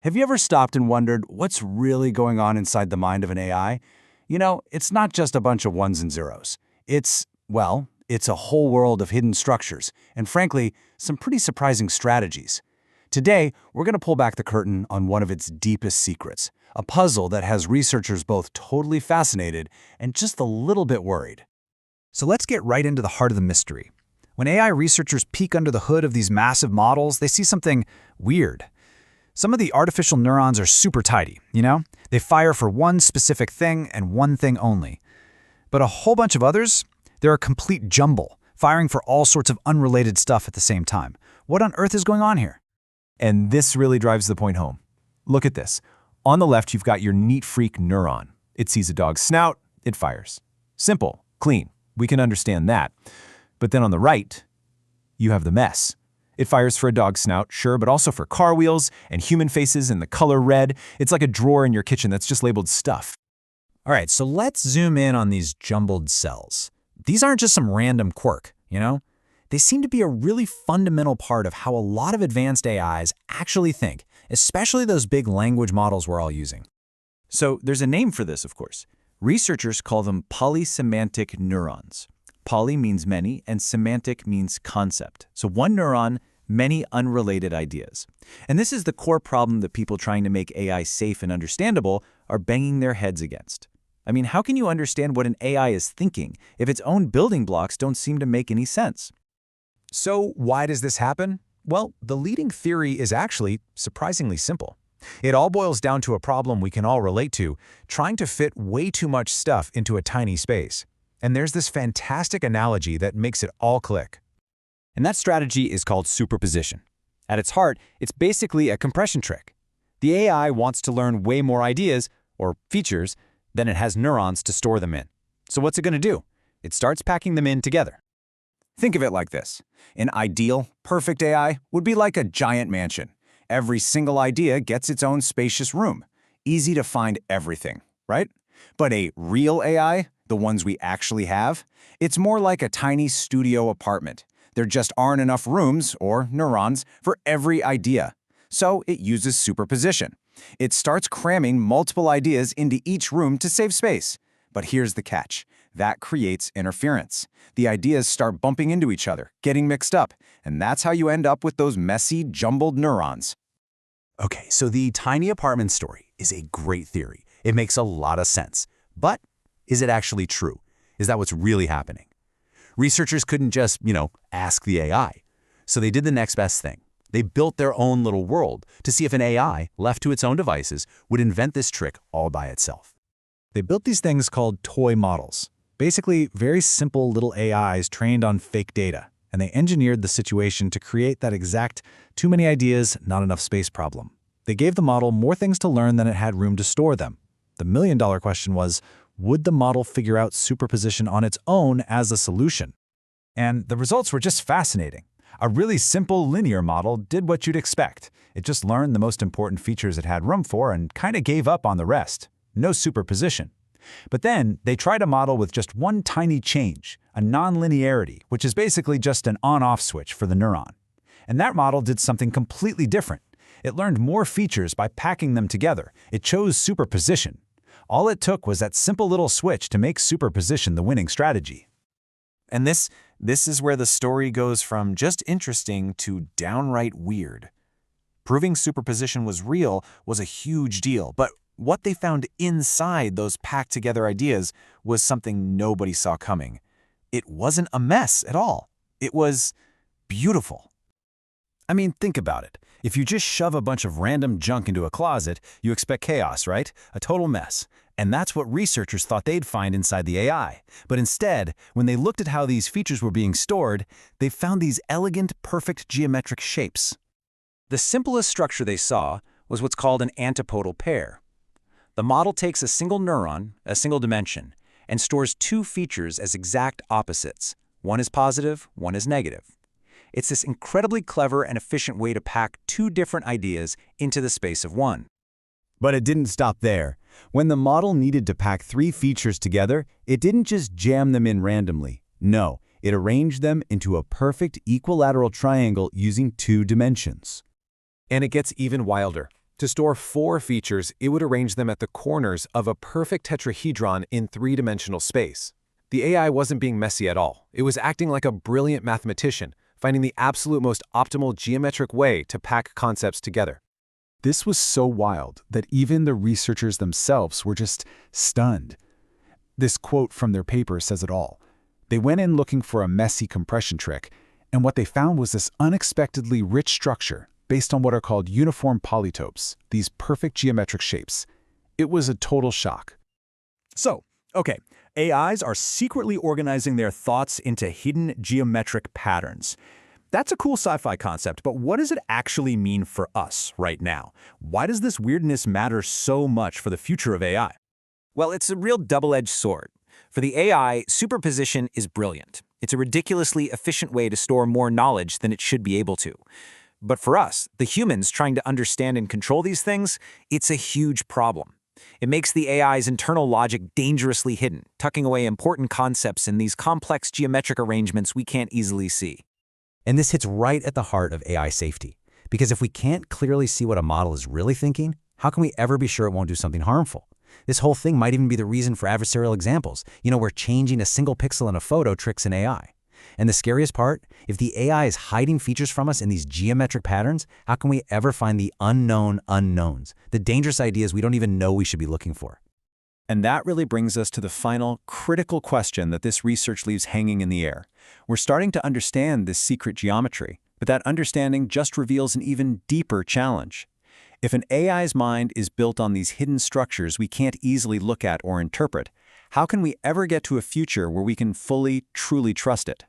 Have you ever stopped and wondered what's really going on inside the mind of an AI? It's not just a bunch of ones and zeros. It's a whole world of hidden structures, and frankly, some pretty surprising strategies. Today, we're going to pull back the curtain on one of its deepest secrets, a puzzle that has researchers both totally fascinated and just a little bit worried. So let's get right into the heart of the mystery. When AI researchers peek under the hood of these massive models, they see something weird. Some of the artificial neurons are super tidy, They fire for one specific thing and one thing only. But a whole bunch of others, they're a complete jumble, firing for all sorts of unrelated stuff at the same time. What on earth is going on here? And this really drives the point home. Look at this. On the left, you've got your neat freak neuron. It sees a dog's snout, it fires. Simple, clean. We can understand that. But then on the right, you have the mess. It fires for a dog's snout, sure, but also for car wheels and human faces in the color red. It's like a drawer in your kitchen that's just labeled stuff. All right, so let's zoom in on these jumbled cells. These aren't just some random quirk, They seem to be a really fundamental part of how a lot of advanced AIs actually think, especially those big language models we're all using. So there's a name for this, of course. Researchers call them polysemantic neurons. Poly means many, and semantic means concept. So one neuron, many unrelated ideas. And this is the core problem that people trying to make AI safe and understandable are banging their heads against. I mean, how can you understand what an AI is thinking if its own building blocks don't seem to make any sense? So why does this happen? Well, the leading theory is actually surprisingly simple. It all boils down to a problem we can all relate to, trying to fit way too much stuff into a tiny space. And there's this fantastic analogy that makes it all click. And that strategy is called superposition. At its heart, it's basically a compression trick. The AI wants to learn way more ideas, or features, than it has neurons to store them in. So what's it going to do? It starts packing them in together. Think of it like this. An ideal, perfect AI would be like a giant mansion. Every single idea gets its own spacious room. Easy to find everything, right? But a real AI, the ones we actually have, it's more like a tiny studio apartment. There just aren't enough rooms, or neurons, for every idea. So it uses superposition. It starts cramming multiple ideas into each room to save space. But here's the catch. That creates interference. The ideas start bumping into each other, getting mixed up, and that's how you end up with those messy, jumbled neurons. Okay, so the tiny apartment story is a great theory. It makes a lot of sense. But is it actually true? Is that what's really happening? Researchers couldn't just, ask the AI. So they did the next best thing. They built their own little world to see if an AI, left to its own devices, would invent this trick all by itself. They built these things called toy models. Basically, very simple little AIs trained on fake data. And they engineered the situation to create that exact too many ideas, not enough space problem. They gave the model more things to learn than it had room to store them. The million-dollar question was, would the model figure out superposition on its own as a solution? And the results were just fascinating. A really simple linear model did what you'd expect. It just learned the most important features it had room for and kind of gave up on the rest. No superposition. But then they tried a model with just one tiny change, a nonlinearity, which is basically just an on-off switch for the neuron. And that model did something completely different. It learned more features by packing them together. It chose superposition. All it took was that simple little switch to make superposition the winning strategy. And this is where the story goes from just interesting to downright weird. Proving superposition was real was a huge deal, but what they found inside those packed-together ideas was something nobody saw coming. It wasn't a mess at all. It was beautiful. I mean, think about it. If you just shove a bunch of random junk into a closet, you expect chaos, right? A total mess. And that's what researchers thought they'd find inside the AI. But instead, when they looked at how these features were being stored, they found these elegant, perfect geometric shapes. The simplest structure they saw was what's called an antipodal pair. The model takes a single neuron, a single dimension, and stores two features as exact opposites. One is positive, one is negative. It's this incredibly clever and efficient way to pack two different ideas into the space of one. But it didn't stop there. When the model needed to pack three features together, it didn't just jam them in randomly. No, it arranged them into a perfect equilateral triangle using two dimensions. And it gets even wilder. To store 4 features, it would arrange them at the corners of a perfect tetrahedron in 3-dimensional space. The AI wasn't being messy at all. It was acting like a brilliant mathematician, finding the absolute most optimal geometric way to pack concepts together. This was so wild that even the researchers themselves were just stunned. This quote from their paper says it all. They went in looking for a messy compression trick, and what they found was this unexpectedly rich structure based on what are called uniform polytopes, these perfect geometric shapes. It was a total shock. So, okay, AIs are secretly organizing their thoughts into hidden geometric patterns. That's a cool sci-fi concept, but what does it actually mean for us right now? Why does this weirdness matter so much for the future of AI? Well, it's a real double-edged sword. For the AI, superposition is brilliant. It's a ridiculously efficient way to store more knowledge than it should be able to. But for us, the humans trying to understand and control these things, it's a huge problem. It makes the AI's internal logic dangerously hidden, tucking away important concepts in these complex geometric arrangements we can't easily see. And this hits right at the heart of AI safety. Because if we can't clearly see what a model is really thinking, how can we ever be sure it won't do something harmful? This whole thing might even be the reason for adversarial examples, where changing a single pixel in a photo tricks an AI. And the scariest part, if the AI is hiding features from us in these geometric patterns, how can we ever find the unknown unknowns, the dangerous ideas we don't even know we should be looking for? And that really brings us to the final critical question that this research leaves hanging in the air. We're starting to understand this secret geometry, but that understanding just reveals an even deeper challenge. If an AI's mind is built on these hidden structures we can't easily look at or interpret, how can we ever get to a future where we can fully, truly trust it?